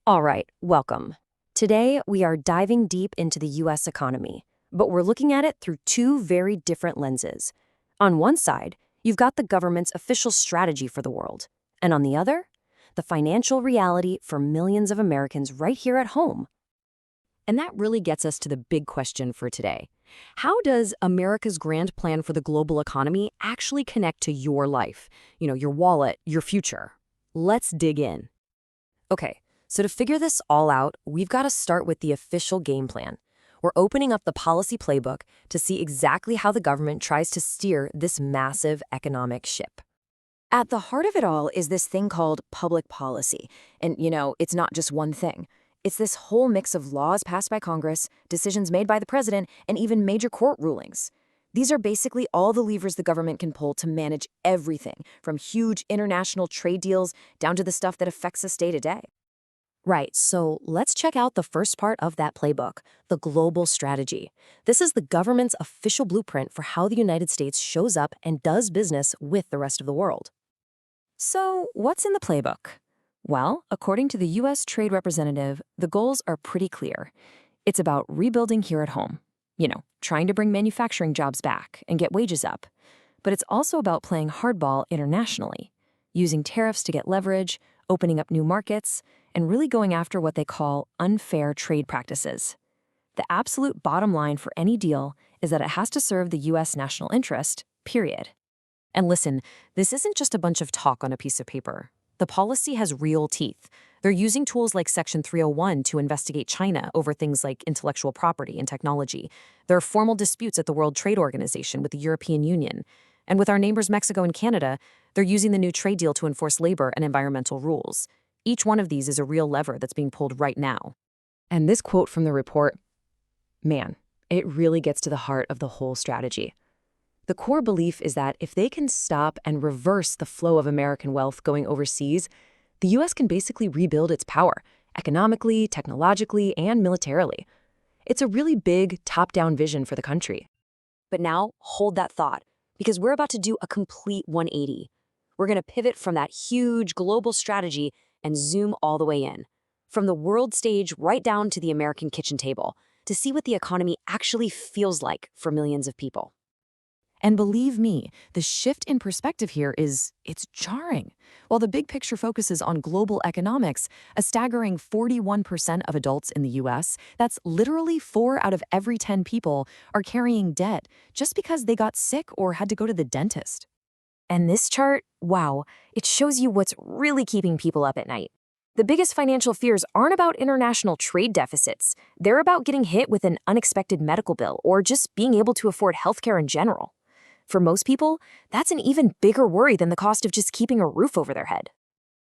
All right, welcome. Today, we are diving deep into the U.S. economy, but we're looking at it through two very different lenses. On one side, you've got the government's official strategy for the world, and on the other, the financial reality for millions of Americans right here at home. And that really gets us to the big question for today. How does America's grand plan for the global economy actually connect to your life? Your wallet, your future? Let's dig in. Okay, so to figure this all out, we've got to start with the official game plan. We're opening up the policy playbook to see exactly how the government tries to steer this massive economic ship. At the heart of it all is this thing called public policy. And, it's not just one thing. It's this whole mix of laws passed by Congress, decisions made by the president, and even major court rulings. These are basically all the levers the government can pull to manage everything, from huge international trade deals down to the stuff that affects us day to day. Right, so let's check out the first part of that playbook, the global strategy. This is the government's official blueprint for how the United States shows up and does business with the rest of the world. So, what's in the playbook? Well, according to the U.S. Trade Representative, the goals are pretty clear. It's about rebuilding here at home, trying to bring manufacturing jobs back and get wages up. But it's also about playing hardball internationally, using tariffs to get leverage, opening up new markets, and really going after what they call unfair trade practices. The absolute bottom line for any deal is that it has to serve the U.S. national interest, period. And listen, this isn't just a bunch of talk on a piece of paper. The policy has real teeth. They're using tools like Section 301 to investigate China over things like intellectual property and technology. There are formal disputes at the World Trade Organization with the European Union. And with our neighbors Mexico and Canada, they're using the new trade deal to enforce labor and environmental rules. Each one of these is a real lever that's being pulled right now. And this quote from the report, man, it really gets to the heart of the whole strategy. The core belief is that if they can stop and reverse the flow of American wealth going overseas, the U.S. can basically rebuild its power, economically, technologically, and militarily. It's a really big, top-down vision for the country. But now, hold that thought, because we're about to do a complete 180. We're going to pivot from that huge global strategy and zoom all the way in, from the world stage right down to the American kitchen table, to see what the economy actually feels like for millions of people. And believe me, the shift in perspective here it's jarring. While the big picture focuses on global economics, a staggering 41% of adults in the US, that's literally 4 out of every 10 people, are carrying debt just because they got sick or had to go to the dentist. And this chart, wow, it shows you what's really keeping people up at night. The biggest financial fears aren't about international trade deficits. They're about getting hit with an unexpected medical bill or just being able to afford healthcare in general. For most people, that's an even bigger worry than the cost of just keeping a roof over their head.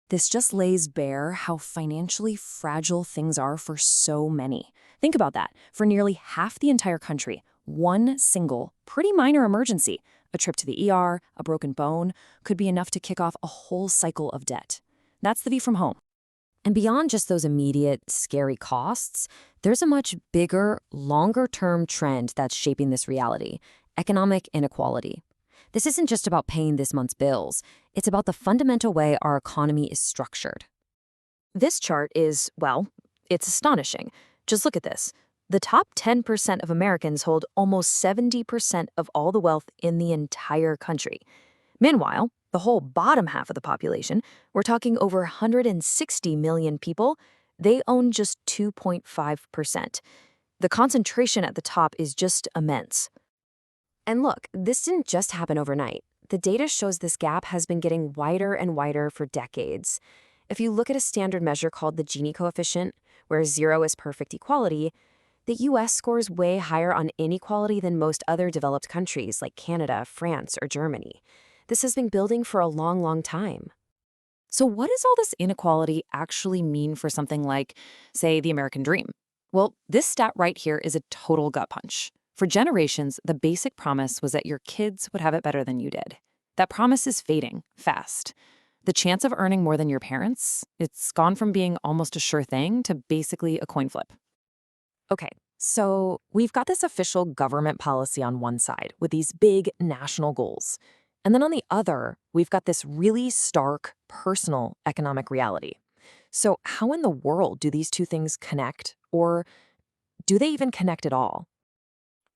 This just lays bare how financially fragile things are for so many. Think about that. For nearly half the entire country, one single, pretty minor emergency, a trip to the ER, a broken bone, could be enough to kick off a whole cycle of debt. That's the view from home. And beyond just those immediate, scary costs, there's a much bigger, longer-term trend that's shaping this reality: economic inequality. This isn't just about paying this month's bills. It's about the fundamental way our economy is structured. This chart is, well, it's astonishing. Just look at this. The top 10% of Americans hold almost 70% of all the wealth in the entire country. Meanwhile, the whole bottom half of the population, we're talking over 160 million people, they own just 2.5%. The concentration at the top is just immense. And look, this didn't just happen overnight. The data shows this gap has been getting wider and wider for decades. If you look at a standard measure called the Gini coefficient, where 0 is perfect equality, the US scores way higher on inequality than most other developed countries like Canada, France, or Germany. This has been building for a long, long time. So what does all this inequality actually mean for something like, say, the American dream? Well, this stat right here is a total gut punch. For generations, the basic promise was that your kids would have it better than you did. That promise is fading fast. The chance of earning more than your parents, it's gone from being almost a sure thing to basically a coin flip. Okay, so we've got this official government policy on one side with these big national goals. And then on the other, we've got this really stark, personal economic reality. So, how in the world do these two things connect? Or do they even connect at all?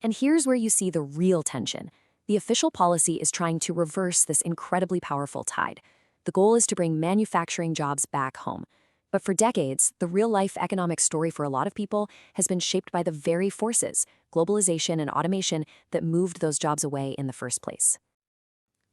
And here's where you see the real tension. The official policy is trying to reverse this incredibly powerful tide. The goal is to bring manufacturing jobs back home. But for decades, the real life economic story for a lot of people has been shaped by the very forces, globalization and automation, that moved those jobs away in the first place.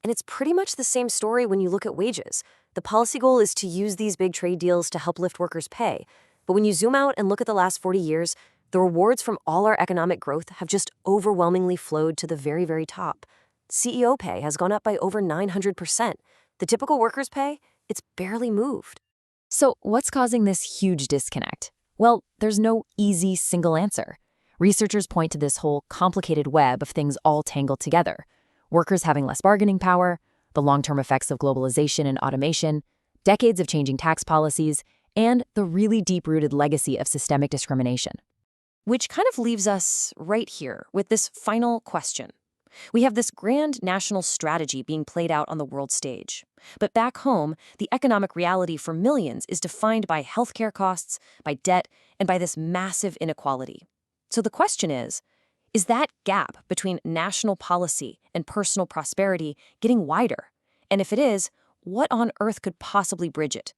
And it's pretty much the same story when you look at wages. The policy goal is to use these big trade deals to help lift workers' pay. But when you zoom out and look at the last 40 years, the rewards from all our economic growth have just overwhelmingly flowed to the very, very top. CEO pay has gone up by over 900%. The typical worker's pay, it's barely moved. So, what's causing this huge disconnect? Well, there's no easy single answer. Researchers point to this whole complicated web of things all tangled together. Workers having less bargaining power, the long-term effects of globalization and automation, decades of changing tax policies, and the really deep-rooted legacy of systemic discrimination. Which kind of leaves us right here with this final question. We have this grand national strategy being played out on the world stage. But back home, the economic reality for millions is defined by healthcare costs, by debt, and by this massive inequality. So the question is that gap between national policy and personal prosperity getting wider? And if it is, what on earth could possibly bridge it?